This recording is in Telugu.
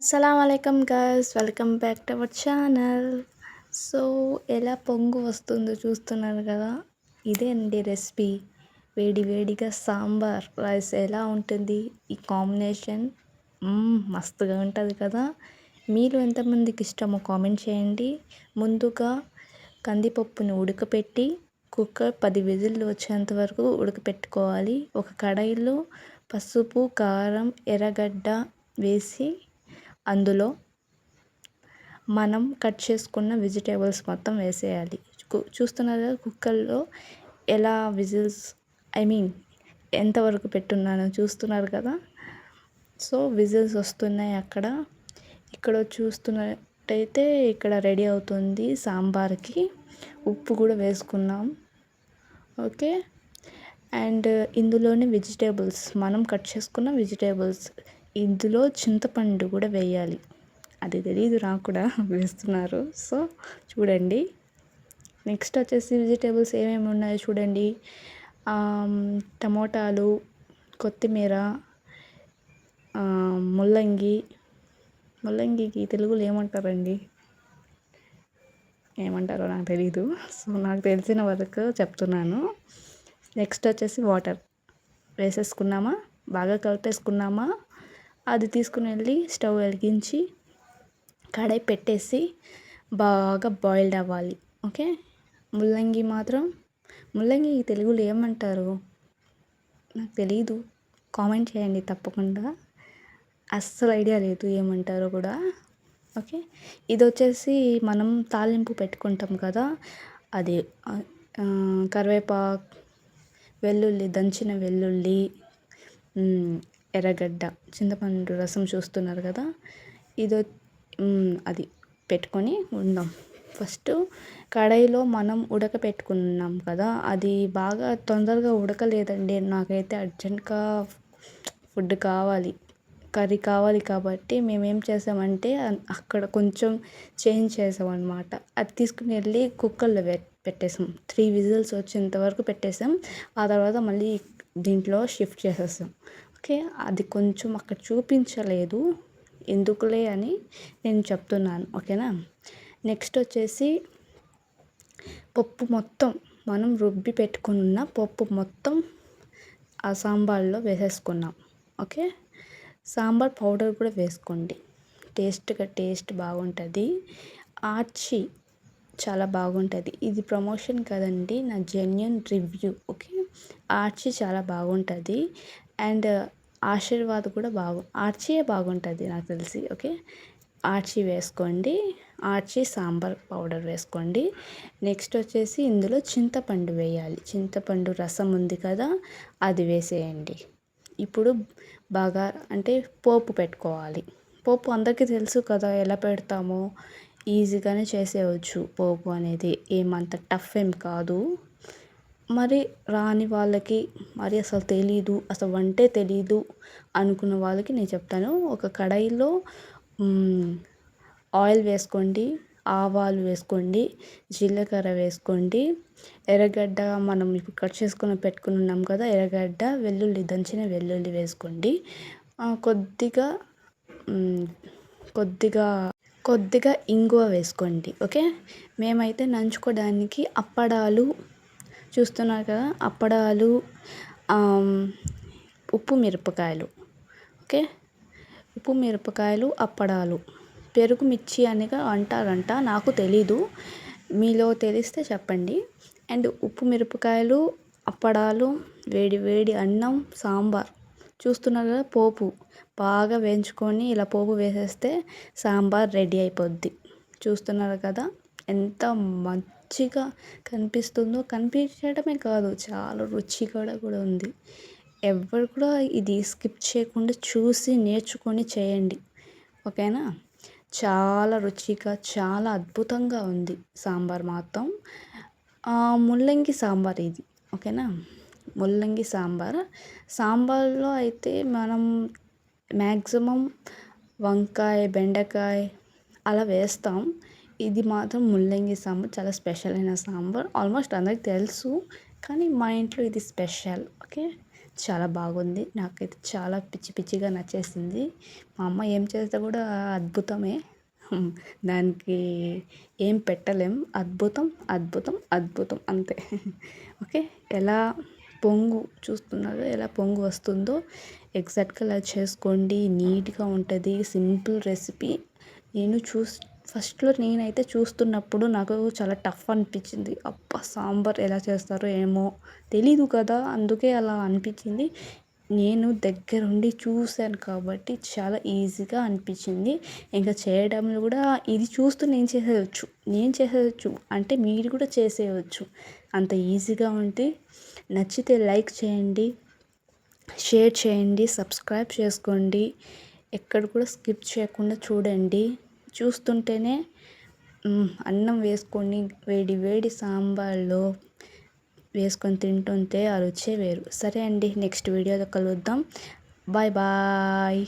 అస్సలాముఅలైకుం guys, welcome back to our channel. So ఎలా పొంగు వస్తుందో చూస్తున్నారు కదా, ఇదే అండి రెసిపీ. వేడి వేడిగా సాంబార్ రైస్ ఎలా ఉంటుంది ఈ కాంబినేషన్. మస్తుగా ఉంటుంది కదా. మీరు ఎంతమందికి ఇష్టమో కామెంట్ చేయండి. ముందుగా కందిపప్పును ఉడకపెట్టి కుక్కర్ 10 విజిల్లు వచ్చేంత వరకు ఉడకపెట్టుకోవాలి. ఒక కడాయిలో పసుపు, కారం, ఎర్రగడ్డ వేసి అందులో మనం కట్ చేసుకున్న వెజిటేబుల్స్ మొత్తం వేసేయాలి. చూస్తున్నారు కదా కుక్కర్లో ఎలా విజిల్స్ ఎంతవరకు పెట్టున్నానో చూస్తున్నారు కదా. సో విజిల్స్ వస్తున్నాయి ఇక్కడ చూస్తున్నట్టయితే ఇక్కడ రెడీ అవుతుంది సాంబార్కి. ఉప్పు కూడా వేసుకున్నాం. ఓకే, అండ్ ఇందులోని వెజిటేబుల్స్ మనం కట్ చేసుకున్న వెజిటేబుల్స్, ఇందులో చింతపండు కూడా వేయాలి. అది తెలీదు నాకు కూడా, వేస్తున్నారు. సో చూడండి. నెక్స్ట్ వచ్చేసి వెజిటేబుల్స్ ఏమేమి ఉన్నాయో చూడండి. టమోటాలు, కొత్తిమీర, ముల్లంగికి తెలుగులో ఏమంటారండి, ఏమంటారో నాకు తెలీదు. సో నాకు తెలిసిన వరకు చెప్తున్నాను. నెక్స్ట్ వచ్చేసి వాటర్ వేసేసుకున్నామా, బాగా కలిపేసుకున్నామా, అది తీసుకుని వెళ్ళి స్టవ్ వెలిగించి కడాయి పెట్టేసి బాగా బాయిల్డ్ అవ్వాలి. ఓకే, ముల్లంగి తెలుగులో ఏమంటారు నాకు తెలీదు, కామెంట్ చేయండి తప్పకుండా. అస్సలు ఐడియా లేదు ఏమంటారో కూడా. ఓకే, ఇది వచ్చేసి మనం తాలింపు పెట్టుకుంటాం కదా, అది కరివేపాకు, వెల్లుల్లి, దంచిన వెల్లుల్లి, ఎర్రగడ్డ, చింతపండు రసం చూస్తున్నారు కదా. అది పెట్టుకొని ఉందాం. ఫస్ట్ కడాయిలో మనం ఉడకపెట్టుకున్నాం కదా, అది బాగా తొందరగా ఉడకలేదండి. నాకైతే అర్జెంట్గా కర్రీ కావాలి కాబట్టి మేమేం చేసామంటే అక్కడ కొంచెం చేంజ్ చేసామన్నమాట. అది తీసుకుని వెళ్ళి కుక్కర్లో పెట్టేసాం. 3 విజిల్స్ వచ్చేంత వరకు పెట్టేసాం. ఆ తర్వాత మళ్ళీ దీంట్లో షిఫ్ట్ చేసేసాం. ఓకే, అది కొంచెం అక్కడ చూపించలేదు, ఎందుకులే అని నేను చెప్తున్నాను. ఓకేనా. నెక్స్ట్ వచ్చేసి పప్పు మొత్తం, మనం రుబ్బి పెట్టుకున్న పప్పు మొత్తం ఆ సాంబార్లో వేసేసుకున్నాం. ఓకే, సాంబార్ పౌడర్ కూడా వేసుకోండి, టేస్ట్ బాగుంటుంది. ఆచి చాలా బాగుంటుంది. ఇది ప్రమోషన్ కదండి, నా జెన్యూన్ రివ్యూ. ఓకే, ఆచి చాలా బాగుంటుంది. అండ్ ఆశీర్వాద్ కూడా ఆర్చీయే బాగుంటుంది నాకు తెలిసి. ఓకే, ఆర్చీ వేసుకోండి, ఆర్చీ సాంబార్ పౌడర్ వేసుకోండి. నెక్స్ట్ వచ్చేసి ఇందులో చింతపండు వేయాలి. చింతపండు రసం ఉంది కదా, అది వేసేయండి. ఇప్పుడు బాగా పోపు పెట్టుకోవాలి. పోపు అందరికీ తెలుసు కదా ఎలా పెడతామో, ఈజీగానే చేసేయచ్చు. పోపు అనేది ఏమంత టఫ్ ఏం కాదు. మరి రాని వాళ్ళకి, మరి అసలు తెలీదు, అసలు వంటే తెలీదు అనుకున్న వాళ్ళకి నేను చెప్తాను. ఒక కడాయిలో ఆయిల్ వేసుకోండి, ఆవాలు వేసుకోండి, జీలకర్ర వేసుకోండి, ఎర్రగడ్డ మనం ఇప్పుడు కట్ చేసుకుని పెట్టుకుని ఉన్నాం కదా, ఎర్రగడ్డ, వెల్లుల్లి, దంచిన వెల్లుల్లి వేసుకోండి. కొద్దిగా ఇంగువ వేసుకోండి. ఓకే, మేమైతే నంచుకోవడానికి అప్పడాలు చూస్తున్నారు కదా, అప్పడాలు, ఉప్పు మిరపకాయలు. ఓకే, ఉప్పు మిరపకాయలు, అప్పడాలు, పెరుగు మిర్చి అనిగా అంటారంట, నాకు తెలీదు, మీలో తెలిస్తే చెప్పండి. అండ్ ఉప్పు మిరపకాయలు, అప్పడాలు, వేడి వేడి అన్నం, సాంబార్ చూస్తున్నారు కదా. పోపు బాగా వేయించుకొని ఇలా పోపు వేసేస్తే సాంబార్ రెడీ అయిపోద్ది. చూస్తున్నారు కదా ఎంత మంచిగా కనిపిస్తుందో. కనిపించడమే కాదు, చాలా రుచిగా కూడా ఉంది. ఎవరు కూడా ఇది స్కిప్ చేయకుండా చూసి నేర్చుకొని చేయండి. ఓకేనా. చాలా రుచిగా, చాలా అద్భుతంగా ఉంది సాంబార్ మాత్రం. ముల్లంగి సాంబార్ ఇది. ఓకేనా, ముల్లంగి సాంబార్లో అయితే మనం మ్యాక్సిమం వంకాయ, బెండకాయ అలా వేస్తాం. ఇది మాత్రం ముల్లంగి సాంబార్ చాలా స్పెషల్ అయిన సాంబార్. ఆల్మోస్ట్ అందరికి తెలుసు, కానీ మా ఇంట్లో ఇది స్పెషల్. ఓకే, చాలా బాగుంది. నాకైతే చాలా పిచ్చి పిచ్చిగా నచ్చేసింది. మా అమ్మ ఏం చేస్తే కూడా అద్భుతమే. దానికి ఏం పెట్టలేం. అద్భుతం, అద్భుతం, అద్భుతం అంతే. ఓకే. ఎలా పొంగు చూస్తున్నారు, ఎలా పొంగు వస్తుందో ఎగ్జాక్ట్గా అలా చేసుకోండి. నీట్గా ఉంటుంది. Simple recipe. నేను ఫస్ట్లో నేనైతే చూస్తున్నప్పుడు నాకు చాలా టఫ్ అనిపించింది. అబ్బా, సాంబార్ ఎలా చేస్తారో ఏమో తెలీదు కదా, అందుకే అలా అనిపించింది. నేను దగ్గరుండి చూశాను కాబట్టి చాలా ఈజీగా అనిపించింది. ఇంకా చేయడంలో కూడా ఇది చూస్తూ నేను చేసేయచ్చు అంటే మీరు కూడా చేసేయచ్చు. అంత ఈజీగా ఉంది. నచ్చితే లైక్ చేయండి, షేర్ చేయండి, సబ్స్క్రైబ్ చేసుకోండి. ఎక్కడ కూడా స్కిప్ చేయకుండా చూడండి. చూస్తుంటేనే అన్నం వేసుకొని వేడి వేడి సాంబార్లో వేసుకొని తింటుంటే ఆ రుచే వేరు. సరే అండి, నెక్స్ట్ వీడియోలో కలుద్దాం. Bye bye.